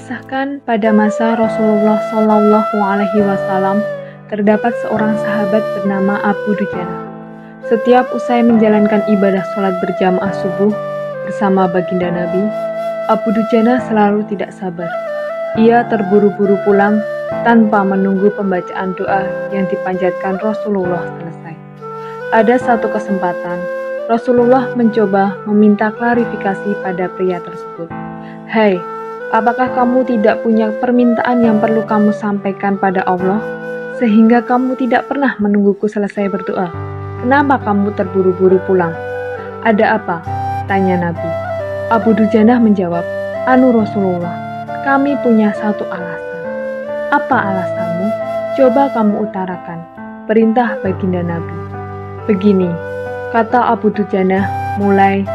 Dikisahkan pada masa Rasulullah Shallallahu Alaihi Wasallam terdapat seorang sahabat bernama Abu Dujana. Setiap usai menjalankan ibadah sholat berjamaah subuh bersama baginda Nabi, Abu Dujana selalu tidak sabar. Ia terburu-buru pulang tanpa menunggu pembacaan doa yang dipanjatkan Rasulullah selesai. Ada satu kesempatan, Rasulullah mencoba meminta klarifikasi pada pria tersebut. "Hai, apakah kamu tidak punya permintaan yang perlu kamu sampaikan pada Allah, sehingga kamu tidak pernah menungguku selesai berdoa? Kenapa kamu terburu-buru pulang?" "Ada apa?" tanya Nabi. Abu Dujana menjawab, "Anu Rasulullah, kami punya satu alasan." "Apa alasanmu? Coba kamu utarakan," perintah baginda Nabi. "Begini," kata Abu Dujana mulai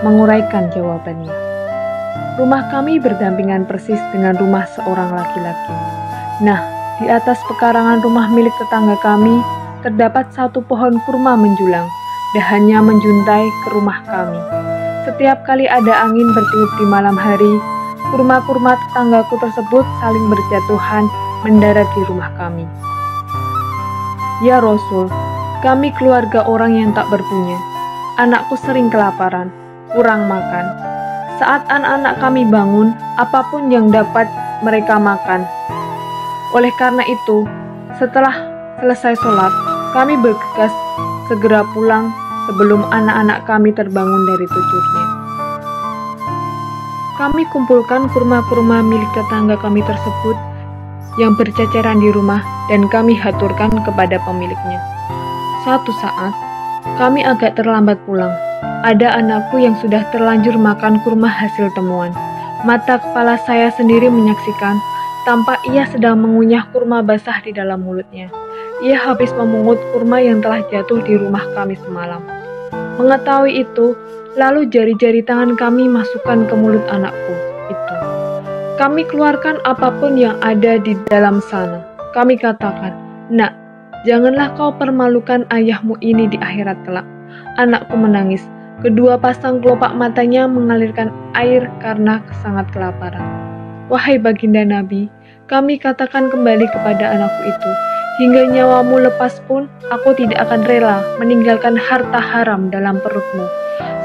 menguraikan jawabannya. "Rumah kami berdampingan persis dengan rumah seorang laki-laki. Nah, di atas pekarangan rumah milik tetangga kami, terdapat satu pohon kurma menjulang, dahannya menjuntai ke rumah kami. Setiap kali ada angin bertiup di malam hari, kurma-kurma tetanggaku tersebut saling berjatuhan mendarat di rumah kami. Ya Rasul, kami keluarga orang yang tak berpunya. Anakku sering kelaparan, kurang makan. Saat anak-anak kami bangun, apapun yang dapat mereka makan. Oleh karena itu, setelah selesai sholat, kami bergegas segera pulang sebelum anak-anak kami terbangun dari tidurnya. Kami kumpulkan kurma-kurma milik tetangga kami tersebut yang berceceran di rumah dan kami haturkan kepada pemiliknya. Suatu saat, kami agak terlambat pulang. Ada anakku yang sudah terlanjur makan kurma hasil temuan. Mata kepala saya sendiri menyaksikan, tampak ia sedang mengunyah kurma basah di dalam mulutnya. Ia habis memungut kurma yang telah jatuh di rumah kami semalam. Mengetahui itu, lalu jari-jari tangan kami masukkan ke mulut anakku itu. Kami keluarkan apapun yang ada di dalam sana. Kami katakan, 'Nak, janganlah kau permalukan ayahmu ini di akhirat kelak.' Anakku menangis. Kedua pasang kelopak matanya mengalirkan air karena sangat kelaparan. Wahai baginda Nabi, kami katakan kembali kepada anakku itu, hingga nyawamu lepas pun, aku tidak akan rela meninggalkan harta haram dalam perutmu.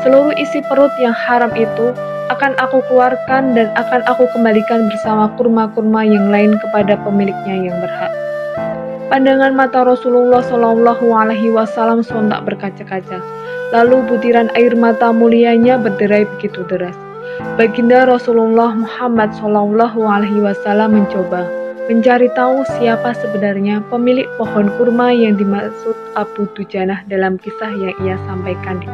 Seluruh isi perut yang haram itu akan aku keluarkan dan akan aku kembalikan bersama kurma-kurma yang lain kepada pemiliknya yang berhak." Pandangan mata Rasulullah Shallallahu Alaihi Wasallam sontak berkaca-kaca. Lalu butiran air mata mulianya berderai begitu deras. Baginda Rasulullah Muhammad Shallallahu Alaihi Wasallam mencoba mencari tahu siapa sebenarnya pemilik pohon kurma yang dimaksud Abu Dujana dalam kisah yang ia sampaikan.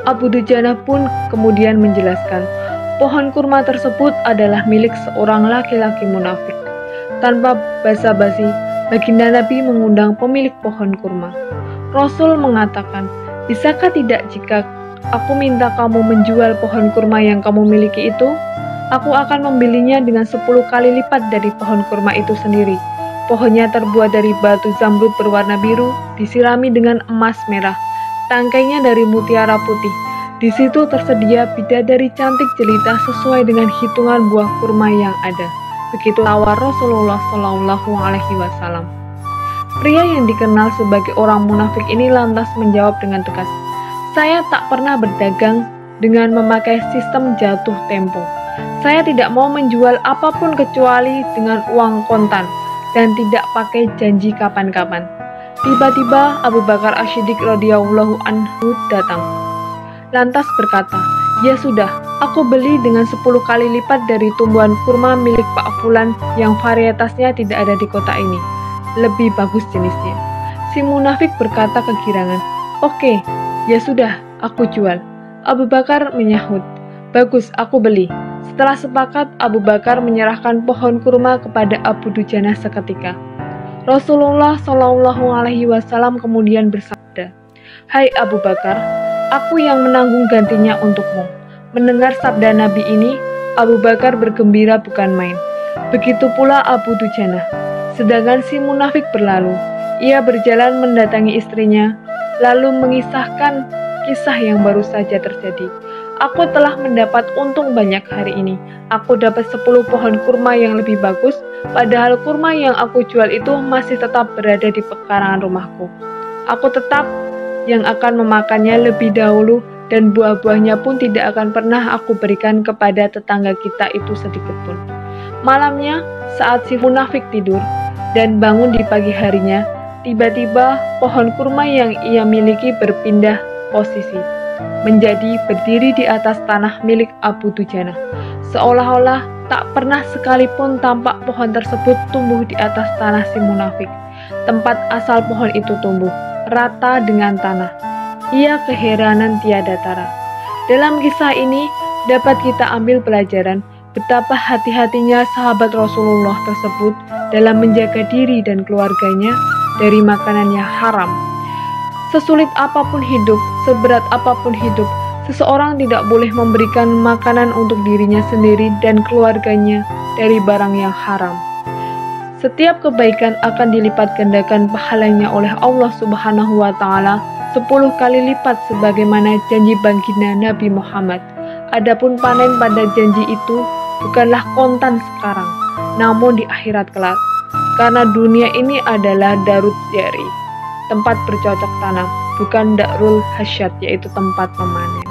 Abu Dujana pun kemudian menjelaskan, pohon kurma tersebut adalah milik seorang laki-laki munafik. Tanpa basa-basi, baginda Nabi mengundang pemilik pohon kurma. Rasul mengatakan, "Bisakah tidak jika aku minta kamu menjual pohon kurma yang kamu miliki itu? Aku akan membelinya dengan 10 kali lipat dari pohon kurma itu sendiri. Pohonnya terbuat dari batu zamrud berwarna biru, disirami dengan emas merah. Tangkainya dari mutiara putih. Di situ tersedia bidadari cantik jelita sesuai dengan hitungan buah kurma yang ada." Begitu tawar Rasulullah Shallallahu Alaihi Wasallam. Pria yang dikenal sebagai orang munafik ini lantas menjawab dengan tegas, "Saya tak pernah berdagang dengan memakai sistem jatuh tempo. Saya tidak mau menjual apapun kecuali dengan uang kontan dan tidak pakai janji kapan-kapan." Tiba-tiba Abu Bakar As-Siddiq radhiyallahu anhu datang. Lantas berkata, "Ya sudah, aku beli dengan 10 kali lipat dari tumbuhan kurma milik Pak Fulan yang varietasnya tidak ada di kota ini. Lebih bagus jenisnya." Si munafik berkata kegirangan, "Oke, ya sudah, aku jual." Abu Bakar menyahut, "Bagus, aku beli." Setelah sepakat, Abu Bakar menyerahkan pohon kurma kepada Abu Dujana seketika. Rasulullah Shallallahu Alaihi Wasallam kemudian bersabda, "Hai Abu Bakar, aku yang menanggung gantinya untukmu." Mendengar sabda Nabi ini, Abu Bakar bergembira bukan main. Begitu pula Abu Dujana. Sedangkan si munafik berlalu. Ia berjalan mendatangi istrinya, lalu mengisahkan kisah yang baru saja terjadi. Aku telah mendapat untung banyak hari ini. Aku dapat 10 pohon kurma yang lebih bagus, padahal kurma yang aku jual itu masih tetap berada di pekarangan rumahku. Aku tetap yang akan memakannya lebih dahulu, dan buah-buahnya pun tidak akan pernah aku berikan kepada tetangga kita itu sedikit pun. Malamnya, saat si munafik tidur dan bangun di pagi harinya, tiba-tiba pohon kurma yang ia miliki berpindah posisi, menjadi berdiri di atas tanah milik Abu Dujana. Seolah-olah tak pernah sekalipun tampak pohon tersebut tumbuh di atas tanah si munafik. Tempat asal pohon itu tumbuh, rata dengan tanah. Ia keheranan tiada tara. Dalam kisah ini, dapat kita ambil pelajaran betapa hati-hatinya sahabat Rasulullah tersebut dalam menjaga diri dan keluarganya dari makanan yang haram. Sesulit apapun hidup, seberat apapun hidup, seseorang tidak boleh memberikan makanan untuk dirinya sendiri dan keluarganya dari barang yang haram. Setiap kebaikan akan dilipat gandakan pahalanya oleh Allah Subhanahu wa Ta'ala 10 kali lipat sebagaimana janji baginda Nabi Muhammad. Adapun panen pada janji itu bukanlah kontan sekarang, namun di akhirat kelak. Karena dunia ini adalah darut jari, tempat bercocok tanam, bukan darul hasyad, yaitu tempat memanen.